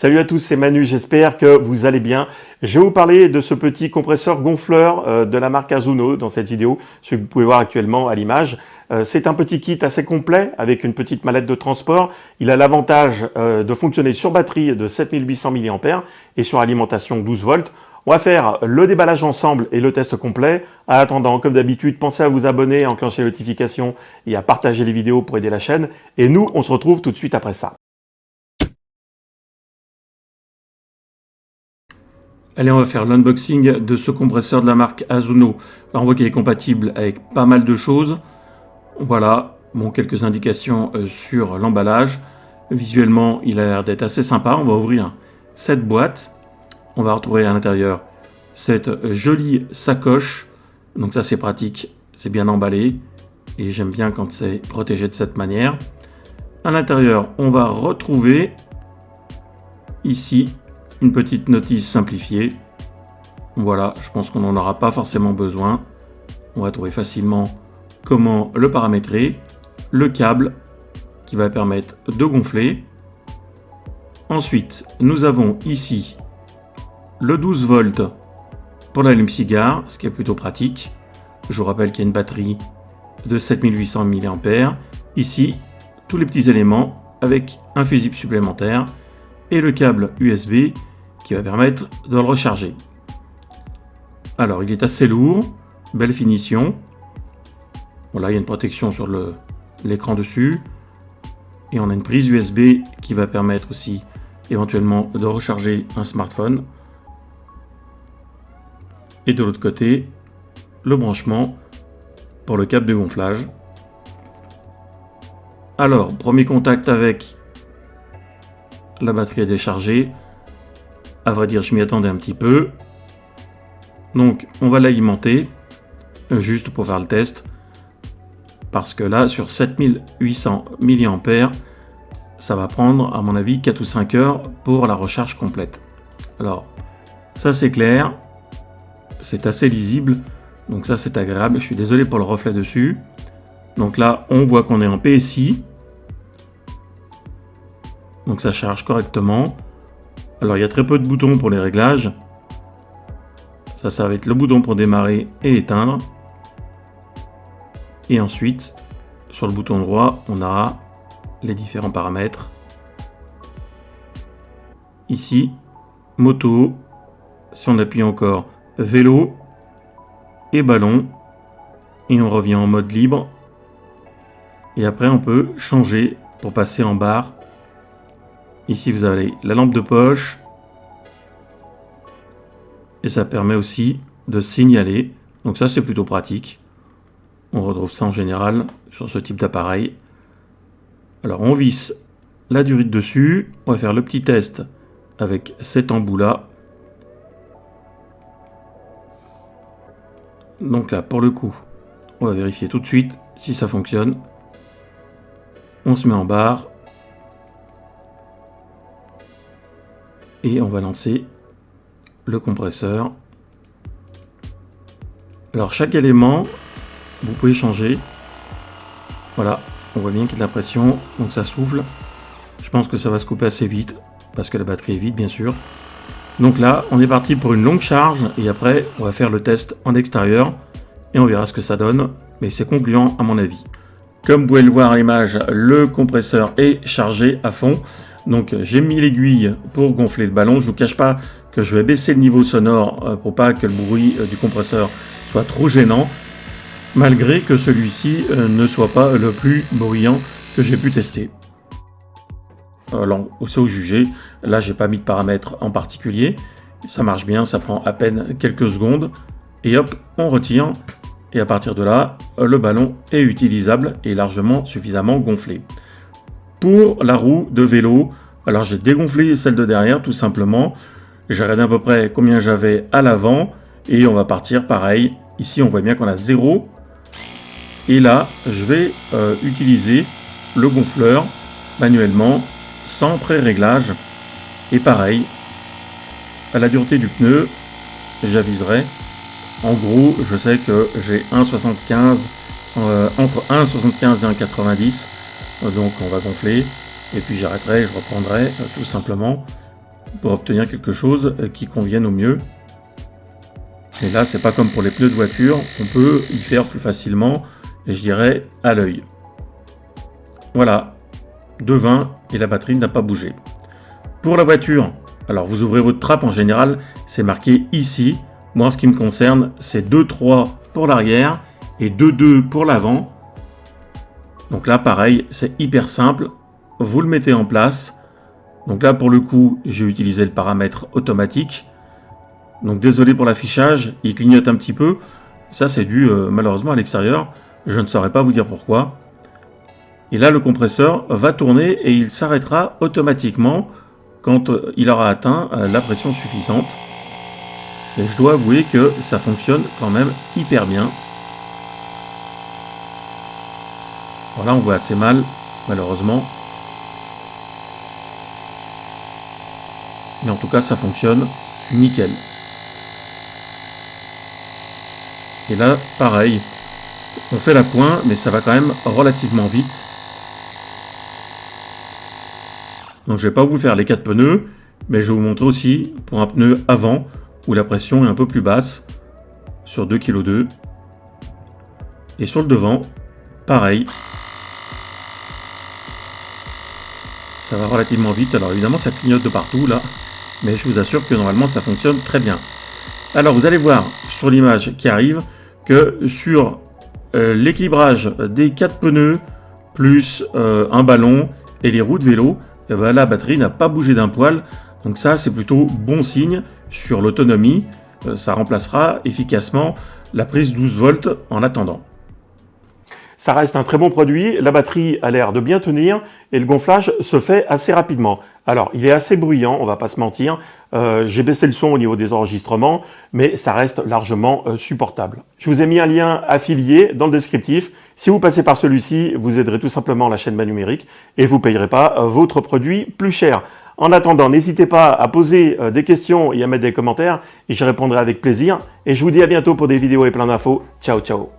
Salut à tous, c'est Manu, j'espère que vous allez bien. Je vais vous parler de ce petit compresseur gonfleur de la marque Azuno dans cette vidéo, ce que vous pouvez voir actuellement à l'image. C'est un petit kit assez complet avec une petite mallette de transport. Il a l'avantage de fonctionner sur batterie de 7800 mAh et sur alimentation 12 volts. On va faire le déballage ensemble et le test complet. En attendant, comme d'habitude, pensez à vous abonner, à enclencher les notifications et à partager les vidéos pour aider la chaîne. Et nous, on se retrouve tout de suite après ça. Allez, on va faire l'unboxing de ce compresseur de la marque Azuno. Alors on voit qu'il est compatible avec pas mal de choses. Voilà, bon, quelques indications sur l'emballage. Visuellement, il a l'air d'être assez sympa. On va ouvrir cette boîte. On va retrouver à l'intérieur cette jolie sacoche. Donc ça, c'est pratique, c'est bien emballé. Et j'aime bien quand c'est protégé de cette manière. À l'intérieur, on va retrouver ici une petite notice simplifiée. Voilà, je pense qu'on n'en aura pas forcément besoin. On va trouver facilement comment le paramétrer. Le câble qui va permettre de gonfler. Ensuite, nous avons ici le 12 volts pour l'allume-cigare, ce qui est plutôt pratique. Je vous rappelle qu'il y a une batterie de 7800 mAh. Ici, tous les petits éléments avec un fusible supplémentaire et le câble USB qui va permettre de le recharger. Alors, il est assez lourd, belle finition. Voilà, il y a une protection sur l'écran dessus. Et on a une prise USB qui va permettre aussi éventuellement de recharger un smartphone. Et de l'autre côté, le branchement pour le câble de gonflage. Alors, premier contact avec la batterie est déchargée. À vrai dire, je m'y attendais un petit peu. Donc, on va l'alimenter juste pour faire le test. Parce que là, sur 7800 mAh, ça va prendre, à mon avis, 4 ou 5 heures pour la recharge complète. Alors, ça c'est clair. C'est assez lisible. Donc ça, c'est agréable. Je suis désolé pour le reflet dessus. Donc là, on voit qu'on est en PSI. Donc ça charge correctement. Alors il y a très peu de boutons pour les réglages. Ça va être le bouton pour démarrer et éteindre. Et ensuite, sur le bouton droit, on aura les différents paramètres. Ici, moto. Si on appuie encore, vélo et ballon. Et on revient en mode libre. Et après, on peut changer pour passer en barre. Ici, vous avez la lampe de poche. Et ça permet aussi de signaler. Donc ça, c'est plutôt pratique. On retrouve ça en général sur ce type d'appareil. Alors, on visse la durite dessus. On va faire le petit test avec cet embout-là. Donc là, pour le coup, on va vérifier tout de suite si ça fonctionne. On se met en barre. Et on va lancer le compresseur. Alors chaque élément, vous pouvez changer. Voilà, on voit bien qu'il y a de la pression, donc ça souffle. Je pense que ça va se couper assez vite, parce que la batterie est vide bien sûr. Donc là, on est parti pour une longue charge, et après, on va faire le test en extérieur, et on verra ce que ça donne, mais c'est concluant à mon avis. Comme vous pouvez le voir à l'image, le compresseur est chargé à fond. Donc j'ai mis l'aiguille pour gonfler le ballon. Je ne vous cache pas que je vais baisser le niveau sonore pour pas que le bruit du compresseur soit trop gênant, malgré que celui-ci ne soit pas le plus bruyant que j'ai pu tester. Alors c'est au jugé. Là j'ai pas mis de paramètres en particulier. Ça marche bien, ça prend à peine quelques secondes. Et hop, on retire. Et à partir de là, le ballon est utilisable et largement suffisamment gonflé. Pour la roue de vélo, alors j'ai dégonflé celle de derrière tout simplement. J'ai regardé à peu près combien j'avais à l'avant et on va partir pareil. Ici on voit bien qu'on a 0. Et là je vais utiliser le gonfleur manuellement sans pré-réglage. Et pareil, à la dureté du pneu, j'aviserai. En gros, je sais que j'ai 1,75 entre 1,75 et 1,90. Donc on va gonfler et puis j'arrêterai, je reprendrai tout simplement. pour obtenir quelque chose qui convienne au mieux. Et là, c'est pas comme pour les pneus de voiture, on peut y faire plus facilement, et je dirais à l'œil. Voilà, de 20 et la batterie n'a pas bougé. Pour la voiture, alors vous ouvrez votre trappe, en général, c'est marqué ici. Moi, en ce qui me concerne, c'est 2,3 pour l'arrière et 2,2 pour l'avant. Donc là, pareil, c'est hyper simple. Vous le mettez en place. Donc là, pour le coup, j'ai utilisé le paramètre automatique. Donc désolé pour l'affichage, il clignote un petit peu. Ça, c'est dû malheureusement à l'extérieur. Je ne saurais pas vous dire pourquoi. Et là, le compresseur va tourner et il s'arrêtera automatiquement quand il aura atteint la pression suffisante. Et je dois avouer que ça fonctionne quand même hyper bien. Voilà, on voit assez mal, malheureusement. Mais en tout cas, ça fonctionne nickel. Et là, pareil, on fait la pointe, mais ça va quand même relativement vite. Donc je ne vais pas vous faire les 4 pneus, mais je vais vous montrer aussi pour un pneu avant, où la pression est un peu plus basse, sur 2,2 kg. Et sur le devant, pareil. Ça va relativement vite, alors évidemment ça clignote de partout là, mais je vous assure que normalement ça fonctionne très bien. Alors vous allez voir sur l'image qui arrive que sur l'équilibrage des 4 pneus, plus un ballon et les roues de vélo, et ben, la batterie n'a pas bougé d'un poil, donc ça c'est plutôt bon signe sur l'autonomie, ça remplacera efficacement la prise 12 volts en attendant. Ça reste un très bon produit, la batterie a l'air de bien tenir et le gonflage se fait assez rapidement. Alors, il est assez bruyant, on va pas se mentir. J'ai baissé le son au niveau des enregistrements, mais ça reste largement supportable. Je vous ai mis un lien affilié dans le descriptif. Si vous passez par celui-ci, vous aiderez tout simplement la chaîne Bas Numérique et vous ne payerez pas votre produit plus cher. En attendant, n'hésitez pas à poser des questions et à mettre des commentaires et je répondrai avec plaisir. Et je vous dis à bientôt pour des vidéos et plein d'infos. Ciao, ciao.